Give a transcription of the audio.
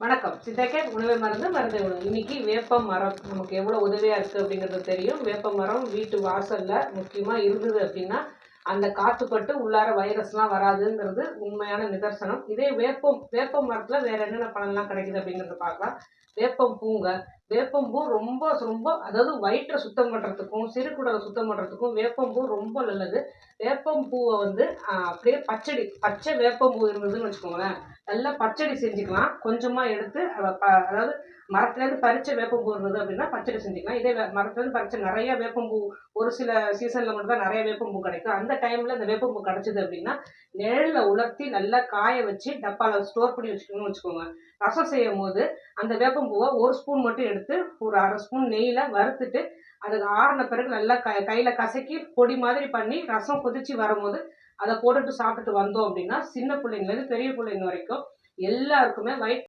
வணக்கம். சித்தக்கேட் உணவே மருந்து மருந்தை உணவு. இன்னைக்கு வேப்ப மரம் நமக்கு எவ்வளோ உதவியாக இருக்குது அப்படிங்கிறது தெரியும். வேப்ப மரம் வீட்டு வாசலில் முக்கியமாக இருந்தது அப்படின்னா அந்த காற்றுப்பட்டு உள்ளார வைரஸ்லாம் வராதுங்கிறது உண்மையான நிதர்சனம். இதே வேப்ப மரத்தில் வேறு என்னென்ன பலன்லாம் கிடைக்குது அப்படிங்கிறத பார்க்கலாம். வேப்பம் பூங்க வேப்பம்பூ ரொம்ப ரொம்ப அதாவது வயிற்றை சுத்தம் பண்ணுறதுக்கும் சிறுகுடலை சுத்தம் பண்ணுறதுக்கும் வேப்பம்பூ ரொம்ப நல்லது. வேப்பம்பூவை வந்து அப்படியே பச்சை வேப்பம்பூ இருந்ததுன்னு வச்சுக்கோங்களேன், நல்லா பச்சடி செஞ்சுக்கலாம். கொஞ்சமாக எடுத்து அதாவது மரத்துலேருந்து பறித்த வேப்பம்பூ இருந்தது அப்படின்னா பச்சடி செஞ்சுக்கலாம். இதே மரத்துலேருந்து பறித்த நிறைய வேப்பம்பூ ஒரு சில சீசனில் மட்டும் தான் நிறைய வேப்பம்பூ கிடைக்கும். அந்த டைமில் அந்த வேப்பம்பூ கிடச்சிது அப்படின்னா நிழலில் உலர்த்தி நல்லா காய வச்சு டப்பாவில் ஸ்டோர் பண்ணி வச்சுக்கணும்னு வச்சுக்கோங்க. ரசம் செய்யும் போது அந்த வேப்பம்பூவை ஒரு ஸ்பூன் மட்டும் எடுத்து ஒரு அரை ஸ்பூன் நெய்யில் வறுத்துட்டு அதுக்கு ஆறின பிறகு நல்லா கையில் கசக்கி பொடி மாதிரி பண்ணி ரசம் கொதிச்சு வரும்போது அதை போட்டுட்டு சாப்பிட்டுட்டு வந்தோம் அப்படின்னா சின்ன பிள்ளைங்கலேருந்து பெரிய பிள்ளைங்க வரைக்கும் எல்லாருக்குமே